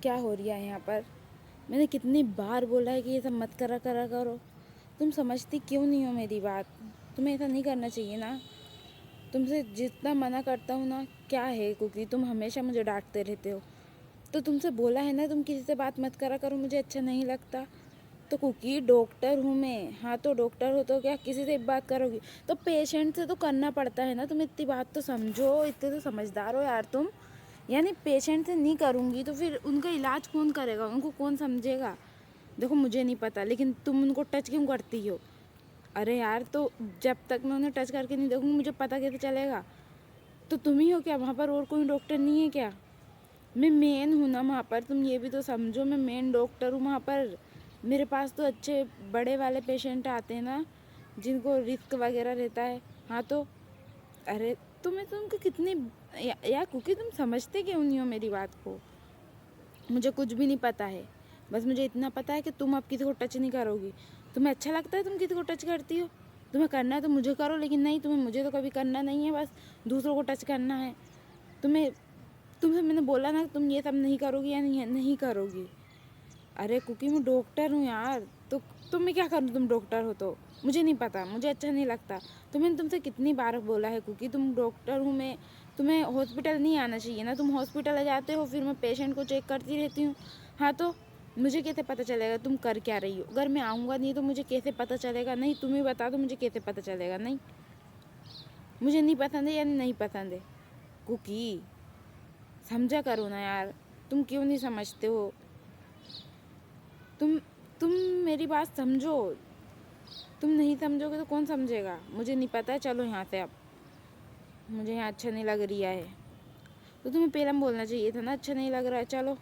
کیا ہو رہا ہے یہاں پر؟ میں نے کتنی بار بولا ہے کہ یہ سب مت کرا کرو. تم سمجھتی کیوں نہیں ہو میری بات؟ تمہیں ایسا نہیں کرنا چاہیے نا. تم سے جتنا منع کرتا ہوں نا، کیا ہے کیونکہ تم ہمیشہ مجھے ڈانٹتے رہتے ہو. تو تم سے بولا ہے نا تم کسی سے بات مت کرا کرو، مجھے اچھا نہیں لگتا. تو کوکی ڈاکٹر ہوں میں. ہاں تو ڈاکٹر ہو تو کیا کسی سے بات کرو گی؟ تو پیشنٹ سے تو کرنا پڑتا ہے نا. تم اتنی بات تو سمجھو، اتنے تو سمجھدار ہو یار تم. یعنی پیشنٹ سے نہیں کروں گی تو پھر ان کا علاج کون کرے گا؟ ان کو کون سمجھے گا؟ دیکھو مجھے نہیں پتا، لیکن تم ان کو ٹچ کیوں کرتی ہو؟ ارے یار تو جب تک میں انہیں ٹچ کر کے نہیں دیکھوں گی مجھے پتا کیسے چلے گا؟ تو تم ہی ہو کیا وہاں پر؟ اور کوئی ڈاکٹر نہیں ہے کیا؟ میں مین ہوں نا وہاں پر، تم یہ بھی تو سمجھو. میں مین ڈاکٹر ہوں وہاں پر. میرے پاس تو اچھے بڑے والے پیشنٹ آتے ہیں نا، جن کو رسک وغیرہ رہتا ہے. ہاں تو ارے تم کو کتنی یار کوکی تم سمجھتے کیوں نہیں ہو میری بات کو؟ مجھے کچھ بھی نہیں پتا ہے، بس مجھے اتنا پتا ہے کہ تم اب کسی کو ٹچ نہیں کرو گی. تمہیں اچھا لگتا ہے تم کسی کو ٹچ کرتی ہو؟ تمہیں کرنا ہے تو مجھے کرو، لیکن نہیں، تمہیں مجھے تو کبھی کرنا نہیں ہے. بس دوسروں کو ٹچ کرنا ہے تم سے. میں نے بولا نا تم یہ سب نہیں کرو گی یا نہیں کرو گی. ارے کوکی میں ڈاکٹر ہوں یار. تو تم میں کیا کروں؟ تم ڈاکٹر ہو تو مجھے نہیں پتا، مجھے اچھا نہیں لگتا. میں نے تم سے کتنی بار بولا ہے کوکی تم ڈاکٹر ہوں میں. تمہیں ہاسپٹل نہیں آنا چاہیے نا. تم ہاسپٹل جاتے ہو پھر میں پیشنٹ کو چیک کرتی رہتی ہوں. ہاں تو مجھے کیسے پتہ چلے گا تم کر کیا رہی ہو؟ اگر میں آؤں گا نہیں تو مجھے کیسے پتہ چلے گا؟ نہیں تم ہی بتا دو مجھے کیسے پتہ چلے گا. نہیں مجھے نہیں پسند ہے یعنی نہیں پسند ہے. کوکی سمجھا کرو نا یار. تم کیوں نہیں سمجھتے ہو؟ تم میری بات سمجھو. تم نہیں سمجھو گے تو کون سمجھے گا؟ مجھے نہیں پتا. چلو یہاں سے اب مجھے یہاں اچھا نہیں لگ رہا ہے. تو تمہیں پہلے بولنا چاہیے تھا نا اچھا نہیں لگ رہا ہے. چلو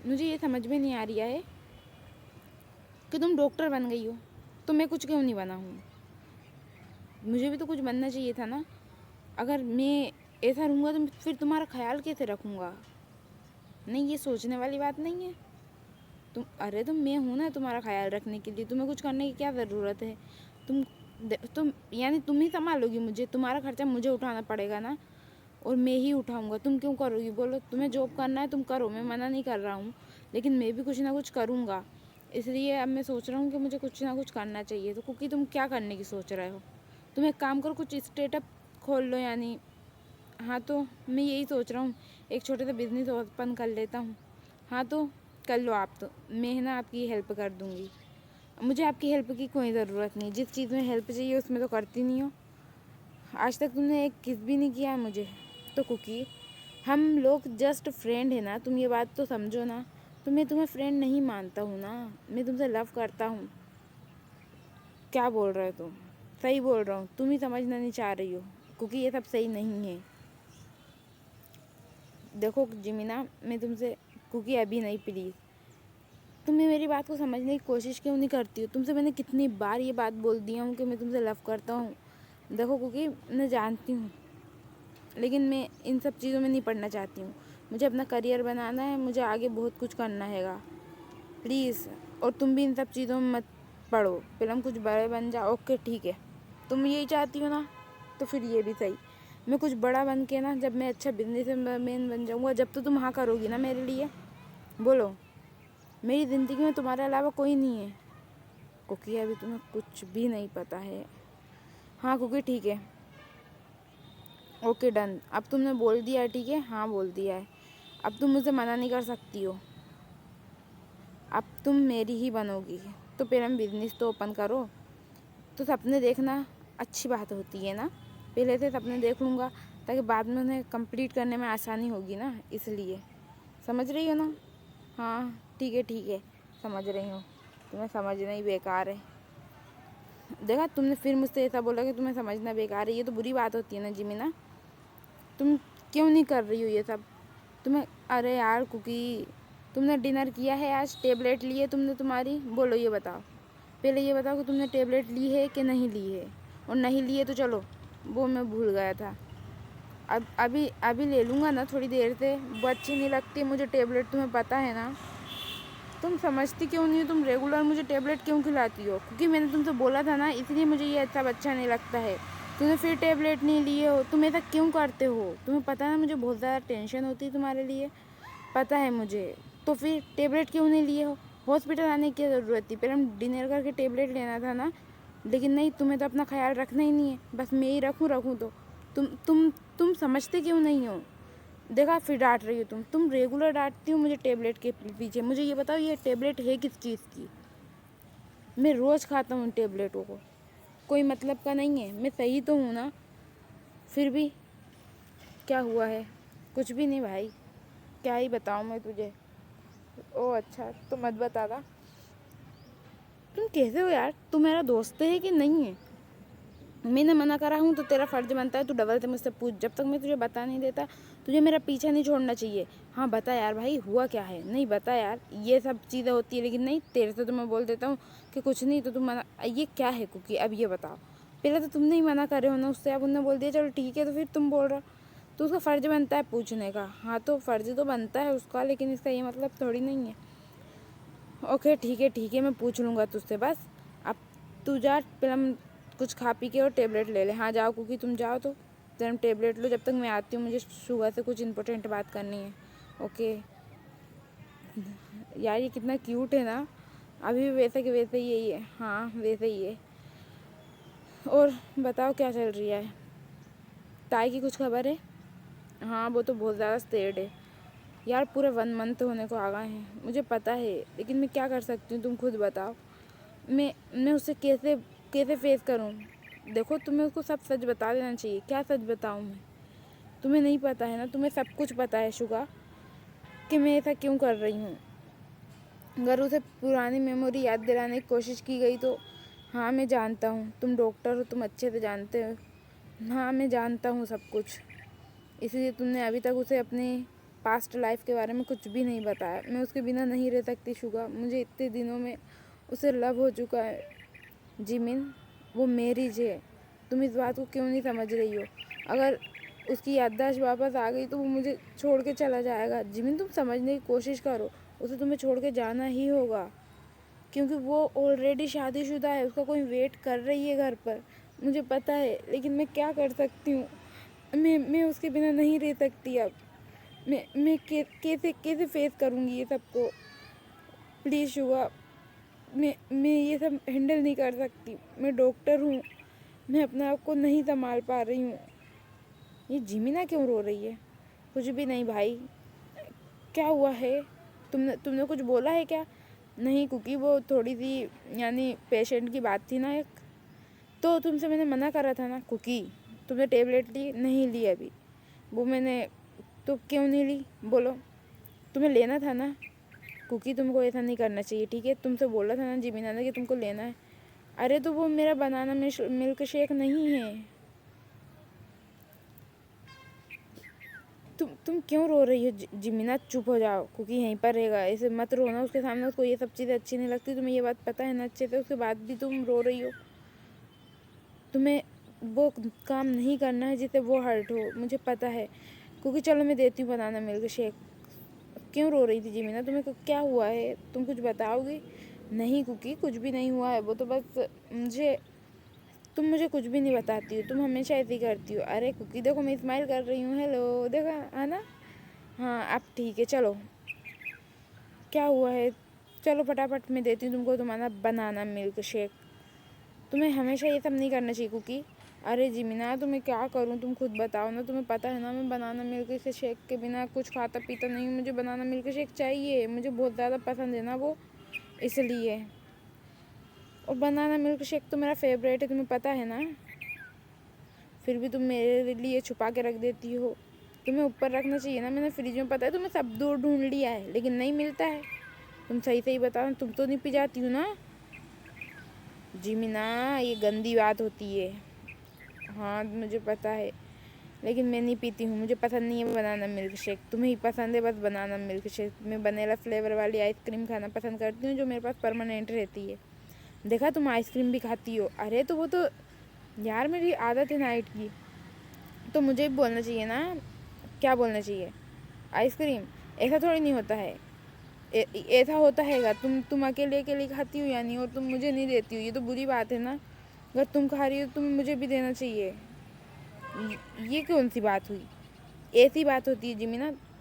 مجھے یہ سمجھ میں نہیں آ رہا ہے کہ تم ڈاکٹر بن گئی ہو تو میں کچھ کیوں نہیں بنا ہوں؟ مجھے بھی تو کچھ بننا چاہیے تھا نا. اگر میں ایسا رہوں گا تو پھر تمہارا خیال کیسے رکھوں گا؟ نہیں یہ سوچنے والی بات نہیں ہے. ارے تو میں ہوں نا تمہارا خیال رکھنے کے لیے. تمہیں کچھ کرنے کی کیا ضرورت ہے؟ یعنی تم ہی سنبھالو گی مجھے. تمہارا خرچہ مجھے اٹھانا پڑے گا نا، اور میں ہی اٹھاؤں گا. تم کیوں کرو گی بولو؟ تمہیں جاب کرنا ہے تم کرو، میں منع نہیں کر رہا ہوں، لیکن میں بھی کچھ نہ کچھ کروں گا. اس لیے اب میں سوچ رہا ہوں کہ مجھے کچھ نہ کچھ کرنا چاہیے. تو کوکی تم کیا کرنے کی سوچ رہے ہو؟ تم ایک کام کرو، کچھ اسٹارٹ اپ کھول لو. یعنی ہاں تو میں یہی سوچ رہا ہوں ایک چھوٹے سے بزنس اوپن کر لیتا ہوں. ہاں تو کر لو آپ. تو میں نا آپ کی ہیلپ کر دوں گی. مجھے آپ کی ہیلپ کی کوئی ضرورت نہیں. جس چیز میں ہیلپ چاہیے اس میں تو کرتی نہیں ہو. آج تک تم نے ایک کس بھی نہیں کیا ہے مجھے. تو کوکی ہم لوگ جسٹ فرینڈ ہیں نا. تم یہ بات تو سمجھو نا. میں تمہیں فرینڈ نہیں مانتا ہوں نا. میں تم سے لو کرتا ہوں. کیا بول رہے ہو تم؟ صحیح بول رہا ہوں. تم ہی سمجھنا نہیں چاہ رہی ہو کیونکہ یہ سب صحیح نہیں ہے. دیکھو جمینا میں تم سے کوکی ابھی نہیں پلیز. تم میری بات کو سمجھنے کی کوشش کیوں نہیں کرتی ہو؟ تم سے میں نے کتنی بار یہ بات بول دیا ہوں کہ میں تم سے لو کرتا ہوں. دیکھو کوکی میں جانتی ہوں، لیکن میں ان سب چیزوں میں نہیں پڑھنا چاہتی ہوں. مجھے اپنا کریئر بنانا ہے. مجھے آگے بہت کچھ کرنا ہے گا پلیز. اور تم بھی ان سب چیزوں میں مت پڑھو. پھر ہم کچھ بڑے بن جاؤ. اوکے ٹھیک ہے، تم یہی چاہتی ہو نا، تو پھر یہ بھی صحیح. میں کچھ بڑا بن کے نا، جب میں اچھا بزنس مین بن جاؤں گا، جب تو تم ہاں کرو گی نا میرے لیے. بولو. میری زندگی میں تمہارے علاوہ کوئی نہیں ہے. کوکی ابھی تمہیں کچھ بھی نہیں پتا ہے. ہاں کوکی ٹھیک ہے، اوکے ڈن. اب تم نے بول دیا ہے ٹھیک ہے. ہاں بول دیا ہے. اب تم مجھے منع نہیں کر سکتی ہو. اب تم میری ہی بنو گی. تو پھر ہم بزنس تو اوپن کرو. تو سپنے دیکھنا اچھی بات ہوتی ہے نا. پہلے سے سپنے دیکھ لوں گا تاکہ بعد میں انہیں کمپلیٹ کرنے میں آسانی ہوگی نا. اس لیے سمجھ رہی ہو نا؟ ہاں ٹھیک ہے سمجھ رہی ہوں. تمہیں سمجھنا ہی بیکار ہے. دیکھا تم نے پھر مجھ سے ایسا بولا کہ تمہیں سمجھنا بیکار ہے. یہ تو بری بات ہوتی ہے نا جمینا. تم کیوں نہیں کر رہی ہو یہ سب؟ ارے یار کوکی تم نے ڈنر کیا ہے آج؟ ٹیبلیٹ لی ہے تم نے تمہاری؟ بولو یہ بتاؤ. پہلے یہ بتاؤ کہ تم نے ٹیبلیٹ لی ہے کہ نہیں لی ہے. اور نہیں لی ہے تو چلو وہ میں بھول گیا تھا. ابھی لے لوں گا نا تھوڑی دیر سے. وہ اچھی نہیں لگتی مجھے ٹیبلیٹ، تمہیں پتہ ہے نا. تم سمجھتی کیوں نہیں ہو؟ تم ریگولر مجھے ٹیبلیٹ کیوں کھلاتی ہو؟ کیونکہ میں نے تم سے بولا تھا نا، اس لیے مجھے یہ سب اچھا نہیں لگتا ہے. تم نے پھر ٹیبلیٹ نہیں لیے ہو. تم ایسا کیوں کرتے ہو؟ تمہیں پتہ ہے نا مجھے بہت زیادہ ٹینشن ہوتی ہے تمہارے لیے. پتہ ہے مجھے، تو پھر ٹیبلیٹ کیوں نہیں لیے ہو؟ ہاسپٹل آنے کی ضرورت تھی، پھر ہم ڈنر کر کے ٹیبلیٹ لینا تھا نا. لیکن نہیں، تمہیں تو اپنا خیال رکھنا ہی نہیں ہے، بس میں ہی رکھوں تو تم سمجھتے کیوں نہیں ہو؟ دیکھا پھر ڈانٹ رہی ہو تم ریگولر ڈانٹتی ہو مجھے ٹیبلیٹ کے پیچھے. مجھے یہ بتاؤ یہ ٹیبلیٹ ہے کس چیز کی؟ میں روز کھاتا ہوں ان ٹیبلیٹوں کو، کوئی مطلب کا نہیں ہے، میں صحیح تو ہوں نا. پھر بھی کیا ہوا ہے؟ کچھ بھی نہیں بھائی، کیا ہی بتاؤں میں تجھے. او اچھا، تو مت بتا دا. تم کیسے ہو یار؟ تم میرا دوست ہے کہ نہیں ہے؟ میں نے منع کرا ہوں تو تیرا فرض بنتا ہے تو ڈبل سے مجھ سے پوچھ. جب تک میں تجھے بتا نہیں دیتا تجھے میرا پیچھا نہیں چھوڑنا چاہیے. ہاں بتا یار بھائی، ہوا کیا ہے؟ نہیں بتا یار. یہ سب چیزیں ہوتی ہیں لیکن نہیں، تیرے سے تو میں بول دیتا ہوں کہ کچھ نہیں، تو تم منع. یہ کیا ہے کوکی؟ اب یہ بتاؤ. پہلے تو تم نے ہی منع کرے ہو نا اس سے، اب انہوں نے بول دیا چلو ٹھیک ہے، تو پھر تم بول رہا تو اس کا فرض بنتا ہے پوچھنے کا. ہاں تو فرض تو بنتا ہے اس کا، لیکن اس کا یہ مطلب تھوڑی نہیں ہے. اوکے ٹھیک ہے، میں پوچھ لوں گا تجھ سے. بس اب تو جا، پھر ہم کچھ کھا پی کے اور ٹیبلیٹ لے لیں. ہاں جاؤ کوکی، تم جاؤ تو پھر ہم ٹیبلیٹ لو. جب تک میں آتی ہوں مجھے شوگر سے کچھ امپورٹنٹ بات کرنی ہے. اوکے یار، یہ کتنا کیوٹ ہے نا، ابھی بھی ویسے کہ ویسے ہی ہے. ہاں ویسے ہی ہے. اور بتاؤ کیا چل رہی ہے؟ تائی کی کچھ خبر ہے؟ ہاں وہ تو بہت زیادہ سیڈ ہے یار، پورے 1 منتھ ہونے کو آ گئے ہیں. مجھے پتہ ہے لیکن میں کیا کر سکتی ہوں، تم خود بتاؤ. میں اسے کیسے فیس کروں؟ دیکھو تمہیں اس کو سب سچ بتا دینا چاہیے. کیا سچ بتاؤں میں؟ تمہیں نہیں پتہ ہے نا، تمہیں سب کچھ پتہ ہے شگا کہ میں ایسا کیوں کر رہی ہوں. اگر اسے پرانی میموری یاد دلانے کی کوشش کی گئی تو ہاں میں جانتا ہوں، تم ڈاکٹر ہو، تم اچھے سے جانتے ہو. ہاں میں جانتا ہوں سب کچھ، اسی لیے تم نے ابھی تک اسے اپنی پاسٹ لائف کے بارے میں کچھ بھی نہیں بتایا. میں اس کے بنا نہیں رہ سکتی شگا. مجھے اتنے دنوں میں اسے لو ہو چکا ہے. جمین وہ میریج ہے، تم اس بات کو کیوں نہیں سمجھ رہی ہو؟ اگر اس کی یادداشت واپس آ گئی تو وہ مجھے چھوڑ کے چلا جائے گا. جمین تم سمجھنے کی کوشش کرو، اسے تمہیں چھوڑ کے جانا ہی ہوگا، کیونکہ وہ آلریڈی شادی شدہ ہے. اس کا کوئی ویٹ کر رہی ہے گھر پر، مجھے پتہ ہے. لیکن میں کیا کر سکتی ہوں؟ میں اس کے بنا نہیں رہ سکتی اب. میں کیسے فیس کروں گی یہ سب کو؟ پلیز شگا، میں یہ سب ہینڈل نہیں کر سکتی. میں ڈاکٹر ہوں، میں اپنے آپ کو نہیں سنبھال پا رہی ہوں. یہ جمینا کیوں رو رہی ہے؟ کچھ بھی نہیں بھائی. کیا ہوا ہے؟ تم نے کچھ بولا ہے کیا؟ نہیں کوکی، وہ تھوڑی سی یعنی پیشنٹ کی بات تھی نا ایک، تو تم سے میں نے منع کرا تھا نا کوکی. تم نے ٹیبلیٹ لی؟ نہیں لی ابھی. وہ میں نے تو کیوں نہیں لی بولو؟ تمہیں لینا تھا نا کوکی. تم کو ایسا نہیں کرنا چاہیے ٹھیک ہے. تم سے بولا تھا نا جمینا نے کہ تم کو لینا ہے. ارے تو وہ میرا بنانا ملک شیک نہیں ہے. تم کیوں رو رہی ہو جمینا؟ چپ ہو جاؤ کوکی، یہیں پر رہے گا. ایسے مت رونا اس کے سامنے، اس کو یہ سب چیزیں اچھی نہیں لگتی. تمہیں یہ بات پتہ ہے نا اچھے سے، اس کے بعد بھی تم رو رہی ہو. تمہیں وہ کام نہیں کرنا ہے جس سے وہ ہرٹ ہو، مجھے پتہ ہے. کیونکہ چلو میں دیتی ہوں بنانا ملک شیک. کیوں رو رہی تھی جمینا؟ تمہیں کیا ہوا ہے؟ تم کچھ بتاؤ گی؟ نہیں کوکی، کچھ بھی نہیں ہوا ہے. وہ تو بس تم مجھے کچھ بھی نہیں بتاتی ہو، تم ہمیشہ ایسے ہی کرتی ہو. ارے کوکی دیکھو میں اسمائل کر رہی ہوں، ہیلو دیکھا ہے نا. ہاں اب ٹھیک ہے. چلو کیا ہوا ہے؟ چلو پٹافٹ میں دیتی ہوں تم کو تمہارا بنانا ملک شیک. تمہیں ہمیشہ یہ سب نہیں کرنا چاہیے کوکی. ارے جمینا تمہیں کیا کروں؟ تم خود بتاؤ نا. تمہیں پتہ ہے نا میں بنانا ملک شیک کے بنا کچھ کھاتا پیتا نہیں ہوں. مجھے بنانا ملک شیک چاہیے، مجھے بہت زیادہ پسند ہے نا وہ، اس لیے. اور بنانا ملک شیک تو میرا فیوریٹ ہے، تمہیں پتہ ہے نا. پھر بھی تم میرے لیے چھپا کے رکھ دیتی ہو. تمہیں اوپر رکھنا چاہیے نا. میں نے فریج میں، پتہ ہے تمہیں سب دور ڈھونڈ لیا ہے لیکن نہیں ملتا ہے. تم صحیح بتاؤ، تم تو نہیں پی جاتی ہو نا جمینا؟ یہ گندی بات ہوتی ہے. ہاں مجھے پتہ ہے لیکن میں نہیں پیتی ہوں، مجھے پسند نہیں ہے بنانا ملک شیک. تمہیں ہی پسند ہے بس بنانا ملک شیک. میں ونیلا فلیور والی آئس کریم کھانا پسند کرتی ہوں جو میرے پاس پرماننٹ رہتی ہے. دیکھا تم آئس کریم بھی کھاتی ہو. ارے تو وہ تو یار میری عادت ہے نائٹ کی، تو مجھے بھی بولنا چاہیے نا. کیا بولنا چاہیے؟ آئس کریم ایسا تھوڑی نہیں ہوتا ہے. ایسا ہوتا ہے گا. تم اکیلے کھاتی ہو یعنی، اور تم مجھے نہیں دیتی ہو. یہ تو بری بات ہے نا. اگر تم کھا رہی ہو تو مجھے بھی دینا چاہیے. یہ کون سی بات ہوئی؟ ایسی بات ہوتی ہے جمینا.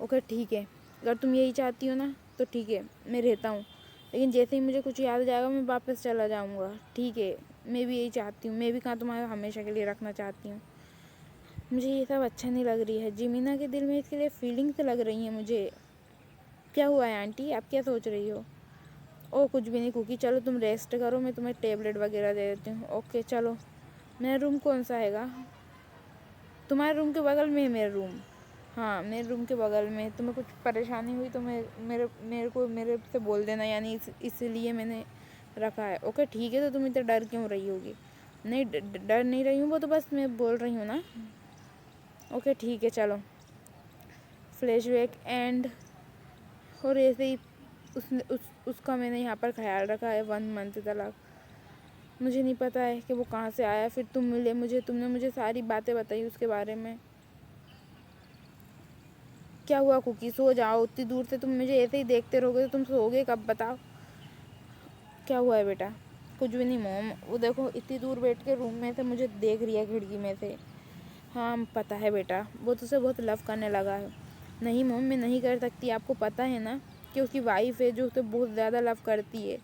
اوکے ٹھیک ہے، اگر تم یہی چاہتی ہو نا تو ٹھیک ہے، میں رہتا ہوں، لیکن جیسے ہی مجھے کچھ یاد آ جائے گا میں واپس چلا جاؤں گا، ٹھیک ہے؟ میں بھی یہی چاہتی ہوں، میں بھی کہاں تمہارا ہمیشہ کے لیے رکھنا چاہتی ہوں. مجھے یہ سب اچھا نہیں لگ رہی ہے. جیمینا کے دل میں اس کے لیے فیلنگس لگ رہی ہیں مجھے. کیا ہوا ہے آنٹی؟ آپ کیا سوچ رہی ہو؟ او کچھ بھی نہیں کوکی، چلو تم ریسٹ کرو، میں تمہیں ٹیبلیٹ وغیرہ دے دیتی ہوں. اوکے چلو. میرا روم کون سا ہے گا؟ تمہارے روم کے بغل میں ہے میرا روم. ہاں میرے روم کے بغل میں. تمہیں کچھ پریشانی ہوئی تو میرے سے بول دینا، یعنی اسی لیے میں نے رکھا ہے. اوکے ٹھیک ہے. تو تم اتنا ڈر کیوں رہی ہوگی؟ نہیں ڈر نہیں رہی ہوں، وہ تو بس میں بول رہی ہوں نا. اوکے ٹھیک ہے چلو. Flashback end. اور ایسے ہی اس کا میں نے یہاں پر خیال رکھا ہے 1 منتھ تک. مجھے نہیں پتہ ہے کہ وہ کہاں سے آیا. پھر تم ملے مجھے، تم نے مجھے ساری باتیں بتائی اس کے بارے میں. کیا ہوا کوکی؟ سو جاؤ. اتنی دور سے تم مجھے ایسے ہی دیکھتے رہو گے تو تم سو گے کب بتاؤ؟ کیا ہوا ہے بیٹا؟ کچھ بھی نہیں موم. وہ دیکھو اتنی دور بیٹھ کے روم میں سے مجھے دیکھ رہی ہے کھڑکی میں سے. ہاں پتہ ہے بیٹا، وہ تو اسے بہت لو کرنے لگا ہے. نہیں موم میں نہیں کر سکتی. آپ کو پتہ ہے نا کہ اس کی وائف ہے جو اسے بہت زیادہ لو کرتی ہے.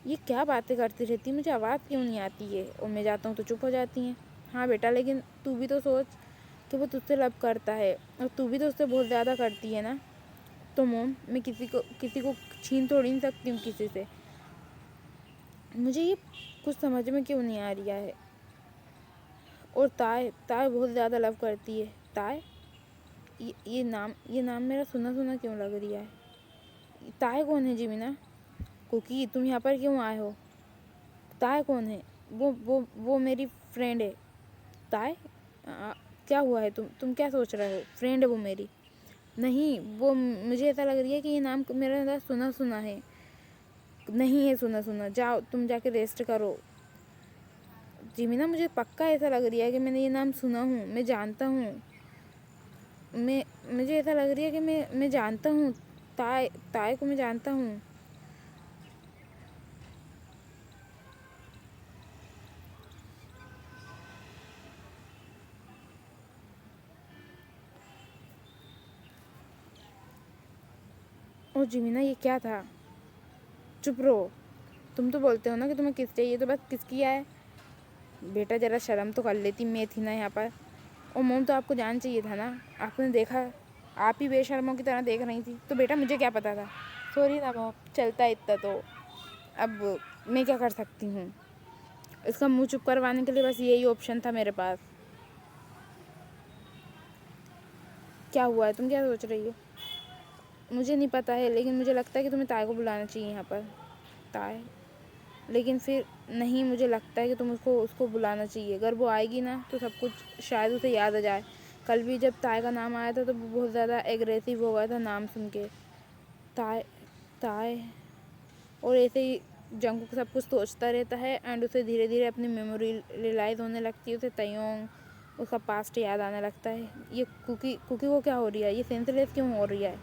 یہ کیا باتیں کرتی رہتی ہے؟ مجھے آواز کیوں نہیں آتی ہے؟ اور میں جاتا ہوں تو چپ ہو جاتی ہیں. ہاں بیٹا لیکن تو بھی تو سوچ کہ وہ تجھ سے لو کرتا ہے اور تو بھی تو اس سے بہت زیادہ کرتی ہے نا. تو موم میں کسی کو چھین توڑ نہیں سکتی ہوں کسی سے. مجھے یہ کچھ سمجھ میں کیوں نہیں آ رہا ہے. اور تائے بہت زیادہ لو کرتی ہے. تائے؟ یہ نام میرا سنا سنا کیوں لگ رہا ہے. تائے کون ہے جیمینا؟ کوکی تم یہاں پر کیوں آئے ہو؟ تائے کون ہے؟ وہ میری فرینڈ ہے. تائے؟ کیا ہوا ہے؟ تم کیا سوچ رہے ہو؟ فرینڈ ہے وہ میری. نہیں وہ مجھے ایسا لگ رہی ہے کہ یہ نام میرا سنا سنا ہے. نہیں ہے سنا. جاؤ تم جا کے ریسٹ کرو. جیمینا مجھے پکا ایسا لگ رہا ہے کہ میں نے یہ نام سنا ہوں. میں جانتا ہوں. مجھے ایسا لگ رہی ہے کہ میں جانتا ہوں. تائے کو میں جانتا ہوں. اور جیمینا یہ کیا تھا؟ چپ رہو. تم تو بولتے ہو نا کہ تمہیں کس چاہیے، تو بس کس کیا ہے؟ بیٹا ذرا شرم تو کر لیتی. میں تھی نا یہاں پر. اور موم تو آپ کو جان چاہیے تھا نا. آپ نے دیکھا، آپ ہی بے شرموں کی طرح دیکھ رہی تھی. تو بیٹا مجھے کیا پتا تھا. سوری نا موم، چلتا ہے اتنا تو. اب میں کیا کر سکتی ہوں؟ اس کا منہ چپ کروانے کے لیے بس یہی آپشن تھا میرے پاس. کیا ہوا ہے؟ تم کیا سوچ رہی ہو؟ مجھے نہیں پتہ ہے لیکن مجھے لگتا ہے کہ تمہیں تائے کو بلانا چاہیے یہاں پر. تائے؟ لیکن پھر نہیں، مجھے لگتا ہے کہ تم اس کو بلانا چاہیے. اگر وہ آئے گی نا تو سب کچھ شاید اسے یاد آ جائے. کل بھی جب تائے کا نام آیا تھا تو وہ بہت زیادہ ایگریسو ہو گیا تھا نام سن کے. تائے. اور ایسے ہی جنگو سب کچھ سوچتا رہتا ہے اینڈ اسے دھیرے دھیرے اپنی میموری ریلائز ہونے لگتی ہے. اسے تیونگ اس کا پاسٹ یاد آنے لگتا ہے. یہ کوکی کو کیا ہو رہی ہے؟ یہ سینس لیس کیوں ہو رہی ہے؟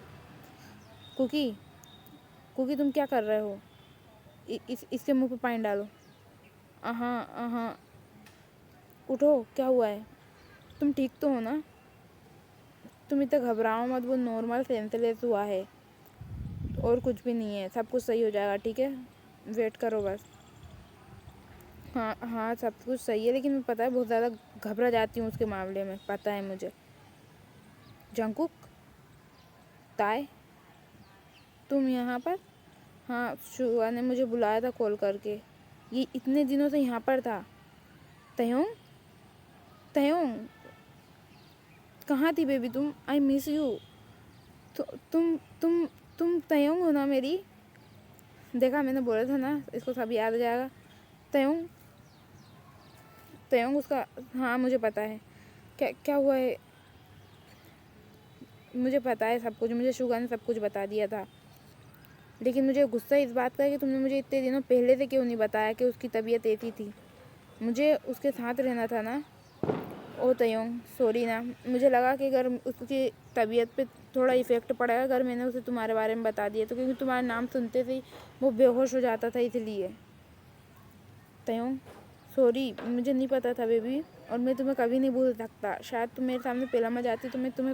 کوکی تم کیا کر رہے ہو؟ اس کے منہ پہ پانی ڈالو. ہاں اٹھو. کیا ہوا ہے؟ تم ٹھیک تو ہو نا؟ تم اتنا گھبراؤ مت. وہ نارمل سینس لیس ہوا ہے اور کچھ بھی نہیں ہے. سب کچھ صحیح ہو جائے گا ٹھیک ہے. ویٹ کرو بس. ہاں سب کچھ صحیح ہے لیکن پتہ ہے بہت زیادہ گھبرا جاتی ہوں اس کے معاملے میں. پتہ ہے مجھے. جنگکوک؟ تائے؟ تم یہاں پر؟ ہاں شوگا نے مجھے بلایا تھا کال کر کے. یہ اتنے دنوں سے یہاں پر تھا. تیونگ کہاں تھی بیبی تم؟ آئی مس یو. تم تیونگ ہو نا میری؟ دیکھا میں نے بولا تھا نا اس کو سب یاد آ جائے گا. تیونگ اس کا. ہاں مجھے پتہ ہے. کیا ہوا ہے؟ مجھے پتہ ہے سب کچھ. مجھے شوگا نے سب کچھ بتا دیا تھا. لیکن مجھے غصہ اس بات کا ہے کہ تم نے مجھے اتنے دنوں پہلے سے کیوں نہیں بتایا کہ اس کی طبیعت ایسی تھی. مجھے اس کے ساتھ رہنا تھا نا. او تیونگ سوری نا. مجھے لگا کہ اگر اس کی طبیعت پہ تھوڑا ایفیکٹ پڑے گا اگر میں نے اسے تمہارے بارے میں بتا دیا تو، کیونکہ تمہارا نام سنتے سے ہی وہ بے ہوش ہو جاتا تھا اس لیے. تیونگ سوری، مجھے نہیں پتہ تھا بیبی. اور میں تمہیں کبھی نہیں بھول سکتا. شاید تم میرے سامنے پہلا میں جاتی تو میں تمہیں